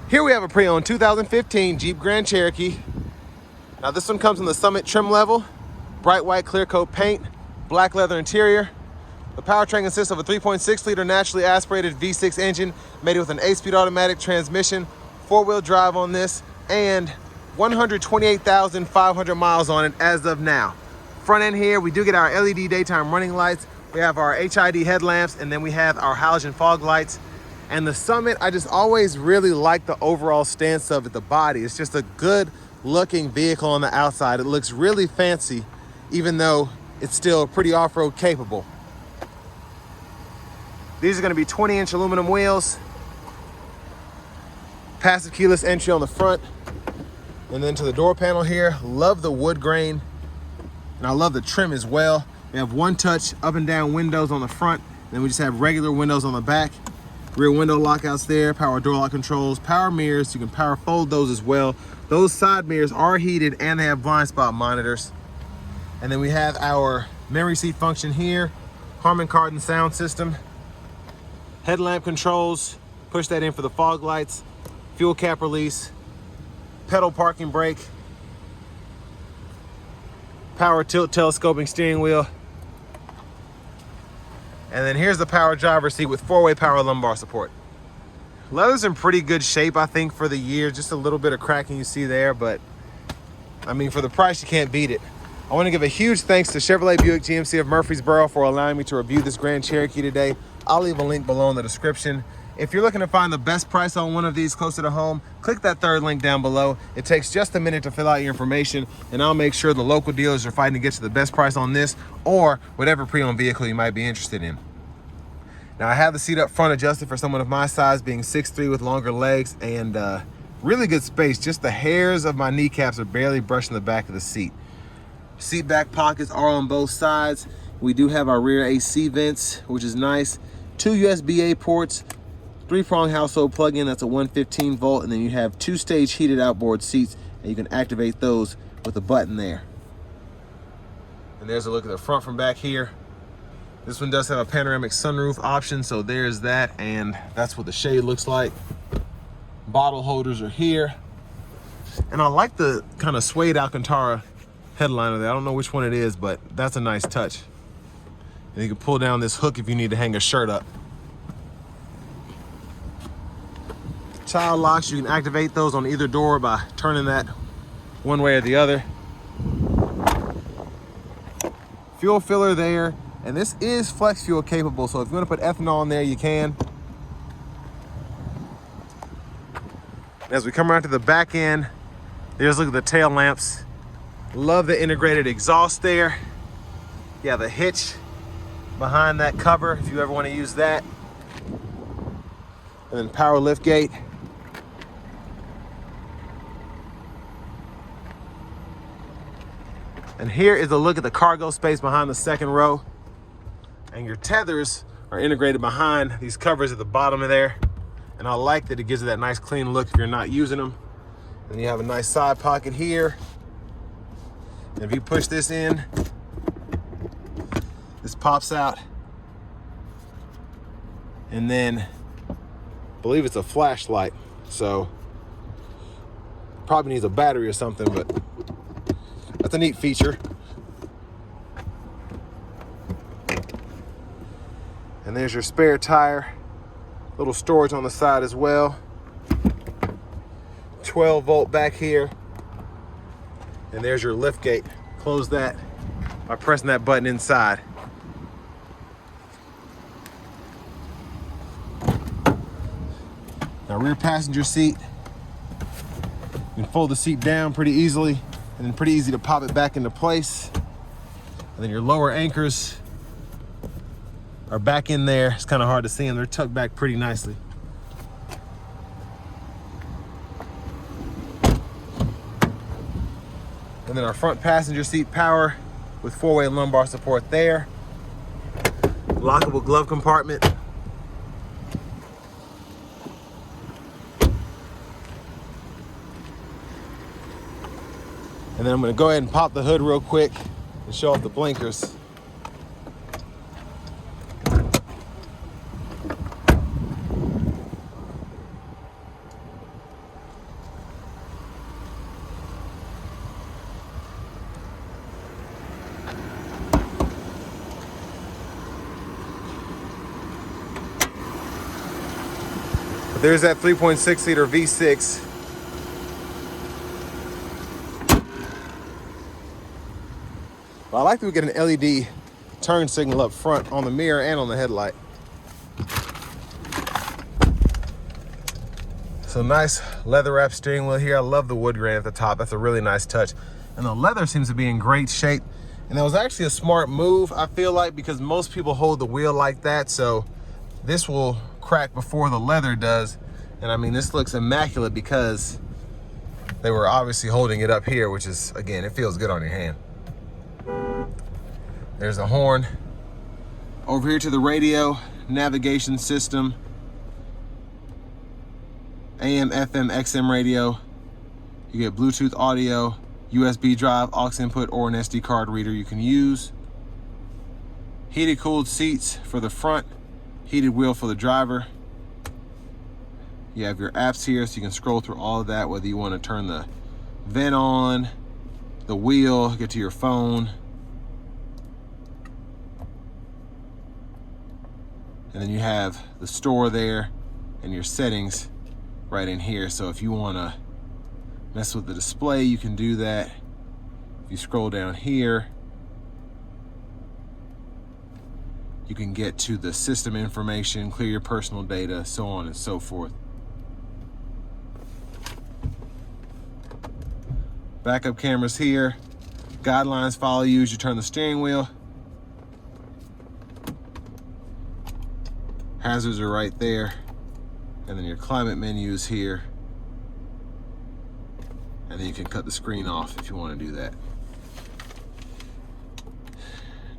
Here we have a pre-owned 2015 Jeep Grand Cherokee. Now this one comes in the Summit trim level, bright white clear coat paint, black leather interior. The powertrain consists of a 3.6 liter naturally aspirated V6 engine mated with an 8-speed automatic transmission, 4-wheel drive on this, and 128,500 miles on it as of now. Front end here, we do get our LED daytime running lights. We have our HID headlamps, and then we have our halogen fog lights. And the Summit, I just always really like the overall stance of it, the body. It's just a good looking vehicle on the outside. It looks really fancy, even though it's still pretty off-road capable. These are gonna be 20-inch aluminum wheels, passive keyless entry on the front, and then to the door panel here, love the wood grain, and I love the trim as well. We have one-touch up and down windows on the front, then we just have regular windows on the back. Rear window lockouts there, power door lock controls, power mirrors. You can power fold those as well. Those side mirrors are heated and they have blind spot monitors. And then we have our memory seat function here, Harman Kardon sound system, headlamp controls, push that in for the fog lights, fuel cap release, pedal parking brake, power tilt telescoping steering wheel. And then here's the power driver's seat with 4-way power lumbar support. Leather's in pretty good shape, I think, for the year. Just a little bit of cracking you see there, but I mean, for the price, you can't beat it. I want to give a huge thanks to Chevrolet Buick GMC of Murfreesboro for allowing me to review this Grand Cherokee today. I'll leave a link below in the description. If you're looking to find the best price on one of these closer to home, click that third link down below. It takes just a minute to fill out your information, and I'll make sure the local dealers are fighting to get you the best price on this or whatever pre-owned vehicle you might be interested in. Now, I have the seat up front adjusted for someone of my size, being 6'3" with longer legs, and really good space. Just the hairs of my kneecaps are barely brushing the back of the seat. Seat back pockets are on both sides. We do have our rear AC vents, which is nice. 2 USB-A ports, 3-prong household plug-in, that's a 115 volt, and then you have 2-stage heated outboard seats, and you can activate those with a button there. And there's a look at the front from back here. This one does have a panoramic sunroof option, so there's that, and that's what the shade looks like. Bottle holders are here. And I like the kind of suede Alcantara headliner there. I don't know which one it is, but that's a nice touch. And you can pull down this hook if you need to hang a shirt up. Child locks, you can activate those on either door by turning that one way or the other. Fuel filler there, and this is flex fuel capable, so if you want to put ethanol in there, you can. As we come around to the back end, there's a look at the tail lamps. Love the integrated exhaust there. Yeah, the hitch behind that cover if you ever want to use that. And then power lift gate. And here is a look at the cargo space behind the second row. And your tethers are integrated behind these covers at the bottom of there. And I like that it gives it that nice clean look if you're not using them. And you have a nice side pocket here. And if you push this in, this pops out. And then, I believe it's a flashlight. So, probably needs a battery or something, but that's a neat feature. And there's your spare tire. Little storage on the side as well. 12 volt back here. And there's your lift gate. Close that by pressing that button inside. Now, rear passenger seat. You can fold the seat down pretty easily, and then pretty easy to pop it back into place. And then your lower anchors are back in there. It's kind of hard to see them. They're tucked back pretty nicely. And then our front passenger seat power with 4-way lumbar support there. Lockable glove compartment. And then I'm gonna go ahead and pop the hood real quick and show off the blinkers. But there's that 3.6 liter V6. Well, I like that we get an LED turn signal up front on the mirror and on the headlight. So nice leather wrap steering wheel here. I love the wood grain at the top. That's a really nice touch. And the leather seems to be in great shape. And that was actually a smart move, I feel like, because most people hold the wheel like that. So this will crack before the leather does. And I mean, this looks immaculate because they were obviously holding it up here, which is, again, it feels good on your hand. There's a horn. Over here to the radio, navigation system, AM, FM, XM radio. You get Bluetooth audio, USB drive, aux input, or an SD card reader you can use. Heated cooled seats for the front, heated wheel for the driver. You have your apps here so you can scroll through all of that, whether you want to turn the vent on, the wheel, get to your phone. And then you have the store there and your settings right in here. So if you want to mess with the display, you can do that. If you scroll down here, you can get to the system information, clear your personal data, so on and so forth. Backup cameras here. Guidelines follow you as you turn the steering wheel. Hazards are right there. And then your climate menu is here. And then you can cut the screen off if you want to do that.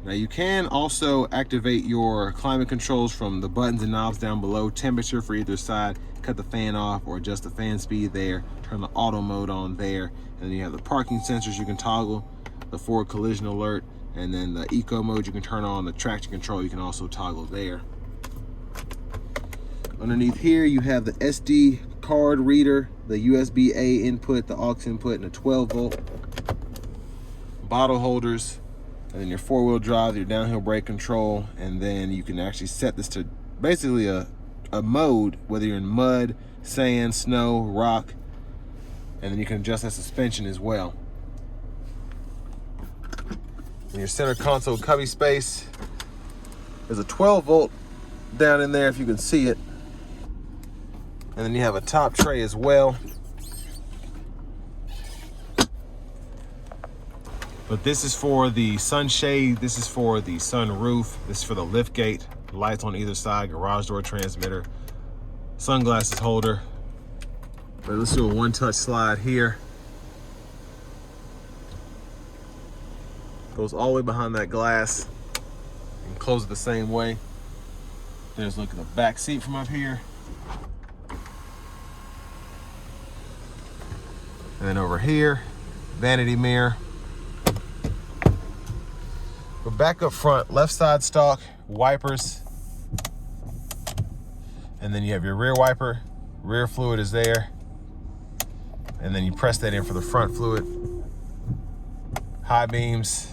Now you can also activate your climate controls from the buttons and knobs down below. Temperature for either side, cut the fan off or adjust the fan speed there, turn the auto mode on there. And then you have the parking sensors you can toggle, the forward collision alert, and then the eco mode you can turn on, the traction control you can also toggle there. Underneath here, you have the SD card reader, the USB-A input, the aux input, and a 12-volt. Bottle holders, and then your four-wheel drive, your downhill brake control, and then you can actually set this to basically a mode, whether you're in mud, sand, snow, rock, and then you can adjust that suspension as well. In your center console cubby space, there's a 12-volt down in there if you can see it. And then you have a top tray as well. But this is for the sunshade, this is for the sunroof, this is for the lift gate, lights on either side, garage door transmitter, sunglasses holder. But let's do a one-touch slide here. Goes all the way behind that glass and close it the same way. There's a look at the back seat from up here. And then over here, vanity mirror. But back up front, left side stalk, wipers. And then you have your rear wiper. Rear fluid is there. And then you press that in for the front fluid. High beams.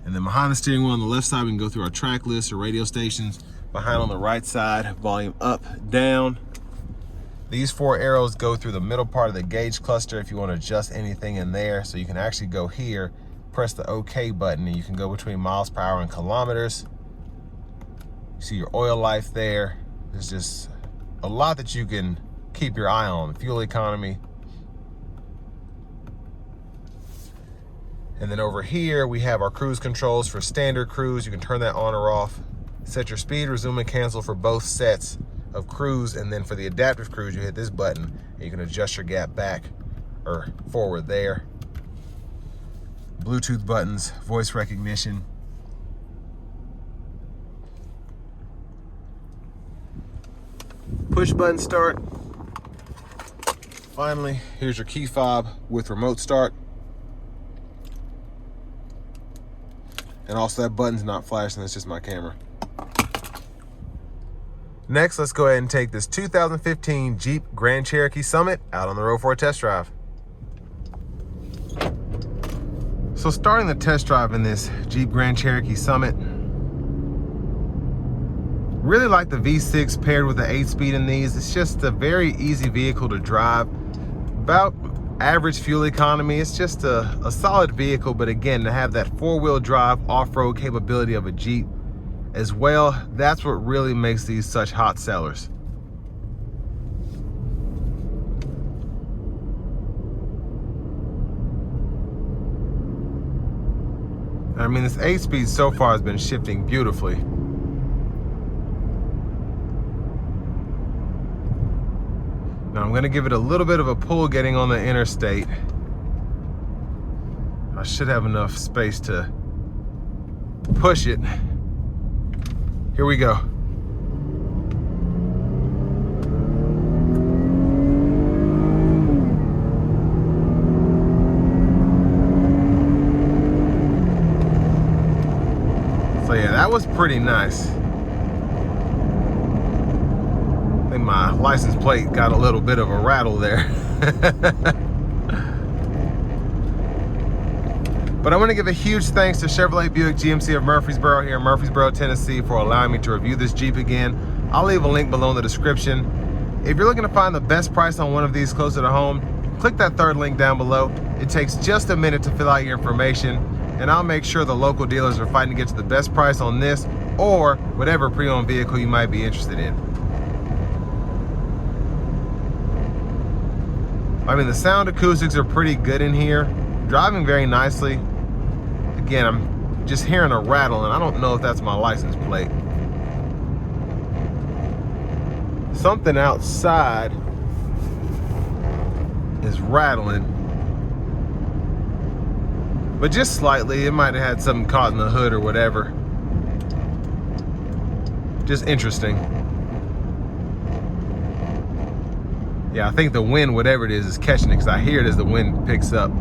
And then behind the steering wheel on the left side, we can go through our track list or radio stations. Behind on the right side, volume up, down. These four arrows go through the middle part of the gauge cluster if you want to adjust anything in there. So you can actually go here, press the OK button, and you can go between miles per hour and kilometers. You see your oil life there. There's just a lot that you can keep your eye on. Fuel economy. And then over here, we have our cruise controls for standard cruise. You can turn that on or off. Set your speed, resume and cancel for both sets of cruise. And then for the adaptive cruise, you hit this button and you can adjust your gap back or forward there. Bluetooth buttons, voice recognition. Push button start. Finally, here's your key fob with remote start. And also that button's not flashing, that's just my camera. Next, let's go ahead and take this 2015 Jeep Grand Cherokee Summit out on the road for a test drive. So starting the test drive in this Jeep Grand Cherokee Summit, Really like the V6 paired with the 8-speed in these. It's just a very easy vehicle to drive. About average fuel economy. It's just a solid vehicle, but again, to have that 4-wheel drive off-road capability of a Jeep as well, that's what really makes these such hot sellers. I mean, this 8-speed so far has been shifting beautifully. Now I'm gonna give it a little bit of a pull getting on the interstate. I should have enough space to push it. Here we go. So yeah, that was pretty nice. I think my license plate got a little bit of a rattle there. But I want to give a huge thanks to Chevrolet Buick GMC of Murfreesboro here in Murfreesboro, Tennessee for allowing me to review this Jeep again. I'll leave a link below in the description. If you're looking to find the best price on one of these closer to home, click that third link down below. It takes just a minute to fill out your information, and I'll make sure the local dealers are fighting to get you the best price on this or whatever pre-owned vehicle you might be interested in. I mean, the sound acoustics are pretty good in here. Driving very nicely. Again, I'm just hearing a rattle, and I don't know if that's my license plate. Something outside is rattling, but just slightly. It might have had something caught in the hood or whatever. Just interesting. Yeah, I think the wind, whatever it is catching it, because I hear it as the wind picks up.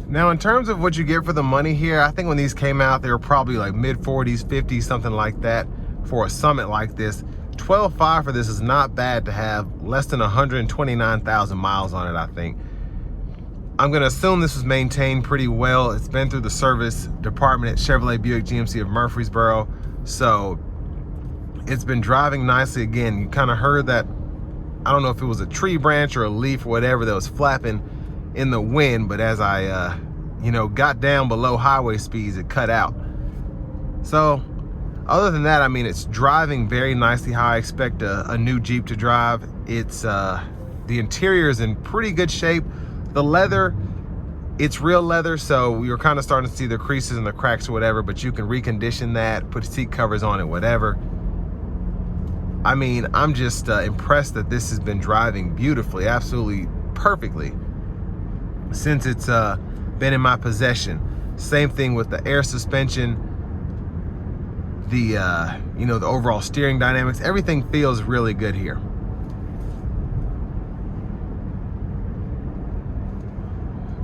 Now, in terms of what you get for the money here, I think when these came out, they were probably like mid 40s, 50s, something like that for a Summit like this. 12.5 for this is not bad to have less than 129,000 miles on it, I think. I'm gonna assume this was maintained pretty well. It's been through the service department at Chevrolet Buick GMC of Murfreesboro. So it's been driving nicely. Again, you kind of heard that, I don't know if it was a tree branch or a leaf or whatever that was flapping in the wind, but as I got down below highway speeds, it cut out. So other than that, I mean, it's driving very nicely how I expect a new Jeep to drive. It's the interior is in pretty good shape. The leather, it's real leather, so you're kind of starting to see the creases and the cracks or whatever, but you can recondition that, put seat covers on it, whatever. I mean, I'm just impressed that this has been driving beautifully, absolutely perfectly since it's been in my possession. Same thing with the air suspension, the the overall steering dynamics. Everything feels really good here.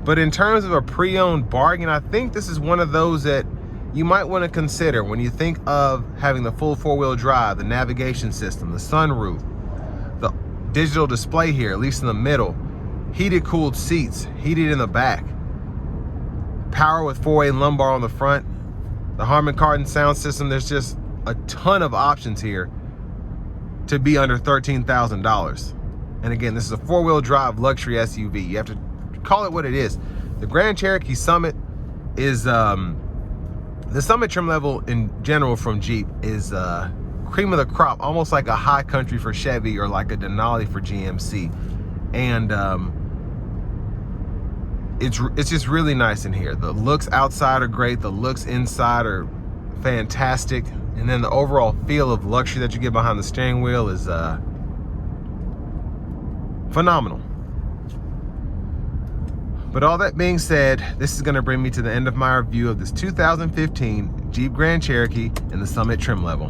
But in terms of a pre-owned bargain, I think this is one of those that you might want to consider when you think of having the full 4-wheel drive, the navigation system, the sunroof, the digital display here, at least in the middle, heated cooled seats, heated in the back, power with 4-way lumbar on the front, the Harman Kardon sound system. There's just a ton of options here to be under $13,000. And again, this is a 4-wheel drive luxury SUV. You have to call it what it is. The Grand Cherokee Summit is the Summit trim level in general from Jeep is cream of the crop, almost like a high country for Chevy or like a Denali for GMC. And it's just really nice in here. The looks outside are great, the looks inside are fantastic, and then the overall feel of luxury that you get behind the steering wheel is phenomenal. But all that being said, this is going to bring me to the end of my review of this 2015 Jeep Grand Cherokee in the Summit trim level.